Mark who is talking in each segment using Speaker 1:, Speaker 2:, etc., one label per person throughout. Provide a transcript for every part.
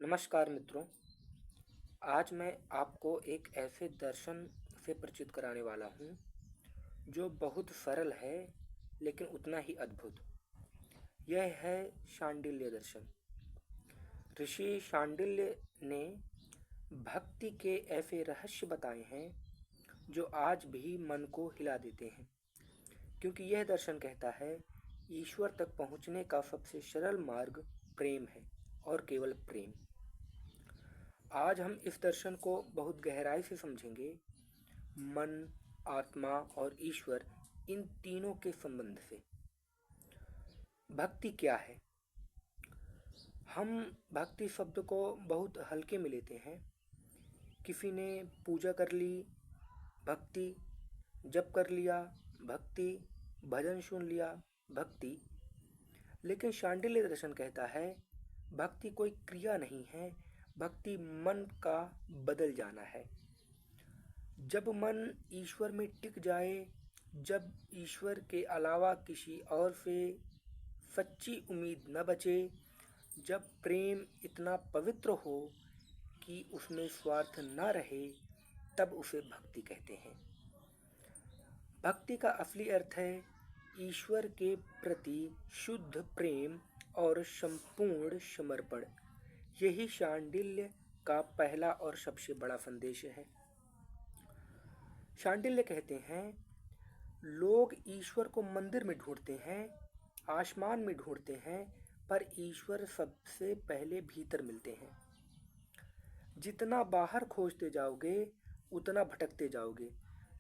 Speaker 1: नमस्कार मित्रों। आज मैं आपको एक ऐसे दर्शन से परिचित कराने वाला हूँ जो बहुत सरल है लेकिन उतना ही अद्भुत। यह है शांडिल्य दर्शन। ऋषि शांडिल्य ने भक्ति के ऐसे रहस्य बताए हैं जो आज भी मन को हिला देते हैं, क्योंकि यह दर्शन कहता है ईश्वर तक पहुँचने का सबसे सरल मार्ग प्रेम है और केवल प्रेम। आज हम इस दर्शन को बहुत गहराई से समझेंगे। मन, आत्मा और ईश्वर, इन तीनों के संबंध से। भक्ति क्या है? हम भक्ति शब्द को बहुत हल्के में लेते हैं। किसी ने पूजा कर ली, भक्ति। जप कर लिया, भक्ति। भजन सुन लिया, भक्ति। लेकिन शांडिल्य दर्शन कहता है भक्ति कोई क्रिया नहीं है, भक्ति मन का बदल जाना है। जब मन ईश्वर में टिक जाए, जब ईश्वर के अलावा किसी और से सच्ची उम्मीद न बचे, जब प्रेम इतना पवित्र हो कि उसमें स्वार्थ न रहे, तब उसे भक्ति कहते हैं। भक्ति का असली अर्थ है ईश्वर के प्रति शुद्ध प्रेम और संपूर्ण समर्पण। यही शांडिल्य का पहला और सबसे बड़ा संदेश है। शांडिल्य कहते हैं लोग ईश्वर को मंदिर में ढूंढते हैं, आसमान में ढूंढते हैं, पर ईश्वर सबसे पहले भीतर मिलते हैं। जितना बाहर खोजते जाओगे उतना भटकते जाओगे,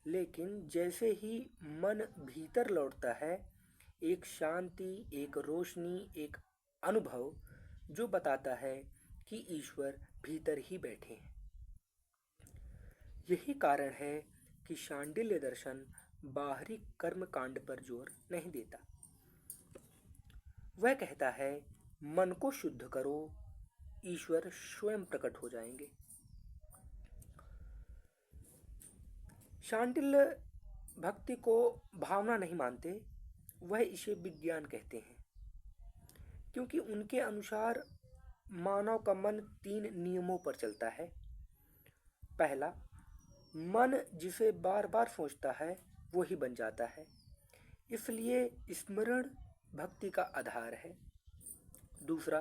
Speaker 1: लेकिन जैसे ही मन भीतर लौटता है, एक शांति, एक रोशनी, एक अनुभव जो बताता है कि ईश्वर भीतर ही बैठे हैं। यही कारण है कि शांडिल्य दर्शन बाहरी कर्म कांड पर जोर नहीं देता। वह कहता है मन को शुद्ध करो, ईश्वर स्वयं प्रकट हो जाएंगे। शांडिल्य भक्ति को भावना नहीं मानते, वह इसे विज्ञान कहते हैं, क्योंकि उनके अनुसार मानव का मन 3 नियमों पर चलता है। पहला, मन जिसे बार बार सोचता है वो ही बन जाता है, इसलिए स्मरण भक्ति का आधार है। दूसरा,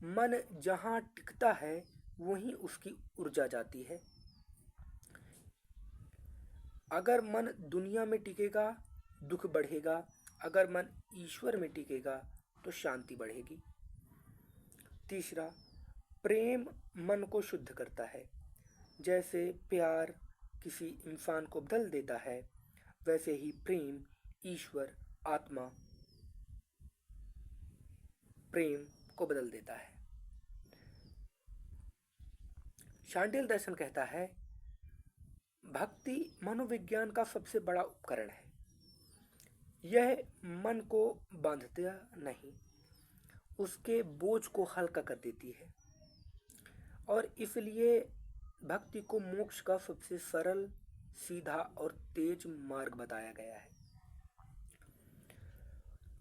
Speaker 1: मन जहाँ टिकता है वहीं उसकी ऊर्जा जाती है। अगर मन दुनिया में टिकेगा दुख बढ़ेगा, अगर मन ईश्वर में टिकेगा तो शांति बढ़ेगी। तीसरा, प्रेम मन को शुद्ध करता है। जैसे प्यार किसी इंसान को बदल देता है, वैसे ही प्रेम ईश्वर, आत्मा, प्रेम को बदल देता है। शांडिल्य दर्शन कहता है भक्ति मनोविज्ञान का सबसे बड़ा उपकरण है। यह मन को बांधता नहीं, उसके बोझ को हल्का कर देती है, और इसलिए भक्ति को मोक्ष का सबसे सरल, सीधा और तेज मार्ग बताया गया है।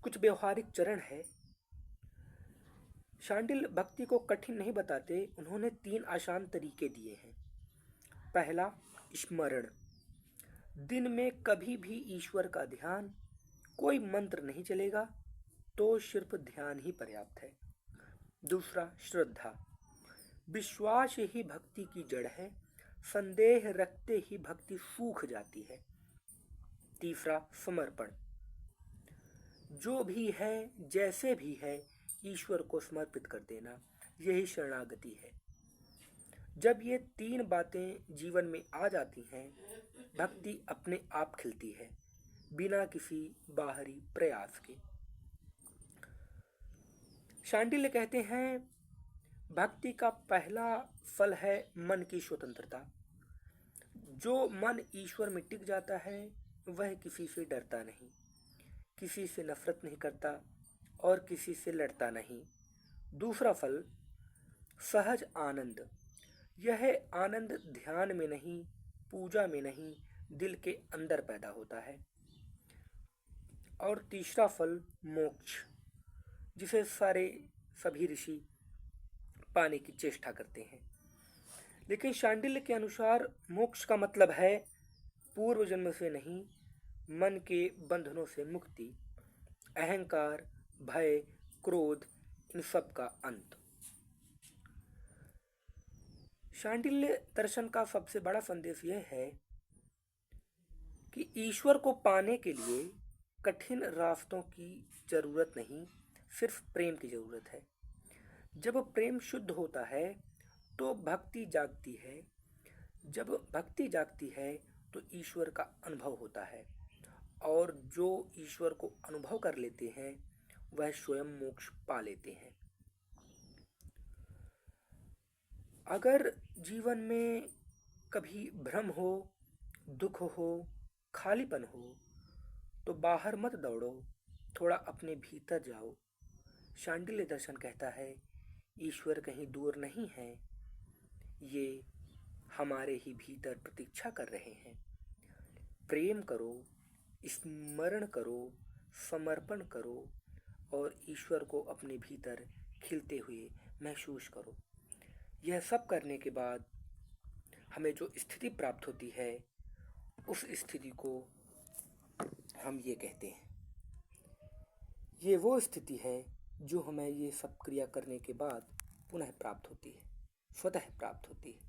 Speaker 1: कुछ व्यवहारिक चरण है। शांडिल्य भक्ति को कठिन नहीं बताते, उन्होंने 3 आसान तरीके दिए हैं। पहला, स्मरण। दिन में कभी भी ईश्वर का ध्यान, कोई मंत्र नहीं चलेगा, तो सिर्फ ध्यान ही पर्याप्त है। दूसरा, श्रद्धा। विश्वास ही भक्ति की जड़ है, संदेह रखते ही भक्ति सूख जाती है। तीसरा, समर्पण। जो भी है, जैसे भी है, ईश्वर को समर्पित कर देना, यही शरणागति है। जब ये 3 बातें जीवन में आ जाती हैं, भक्ति अपने आप खिलती है, बिना किसी बाहरी प्रयास के। शांडिल्य कहते हैं भक्ति का पहला फल है मन की स्वतंत्रता। जो मन ईश्वर में टिक जाता है वह किसी से डरता नहीं, किसी से नफरत नहीं करता और किसी से लड़ता नहीं। दूसरा फल, सहज आनंद। यह आनंद ध्यान में नहीं, पूजा में नहीं, दिल के अंदर पैदा होता है। और तीसरा फल, मोक्ष, जिसे सभी ऋषि पाने की चेष्टा करते हैं। लेकिन शांडिल्य के अनुसार मोक्ष का मतलब है पूर्व जन्म से नहीं, मन के बंधनों से मुक्ति, अहंकार, भय, क्रोध, इन सब का अंत। शांडिल्य दर्शन का सबसे बड़ा संदेश यह है कि ईश्वर को पाने के लिए कठिन रास्तों की जरूरत नहीं, सिर्फ प्रेम की जरूरत है। जब प्रेम शुद्ध होता है तो भक्ति जागती है। जब भक्ति जागती है तो ईश्वर का अनुभव होता है, और जो ईश्वर को अनुभव कर लेते हैं वह स्वयं मोक्ष पा लेते हैं। अगर जीवन में कभी भ्रम हो, दुख हो, खालीपन हो, तो बाहर मत दौड़ो, थोड़ा अपने भीतर जाओ। शांडिल्य दर्शन कहता है ईश्वर कहीं दूर नहीं है, ये हमारे ही भीतर प्रतीक्षा कर रहे हैं। प्रेम करो, स्मरण करो, समर्पण करो और ईश्वर को अपने भीतर खिलते हुए महसूस करो। यह सब करने के बाद हमें जो स्थिति प्राप्त होती है, उस स्थिति को हम ये कहते हैं, ये वो स्थिति है जो हमें ये सब क्रिया करने के बाद पुनः प्राप्त होती है, स्वतः प्राप्त होती है।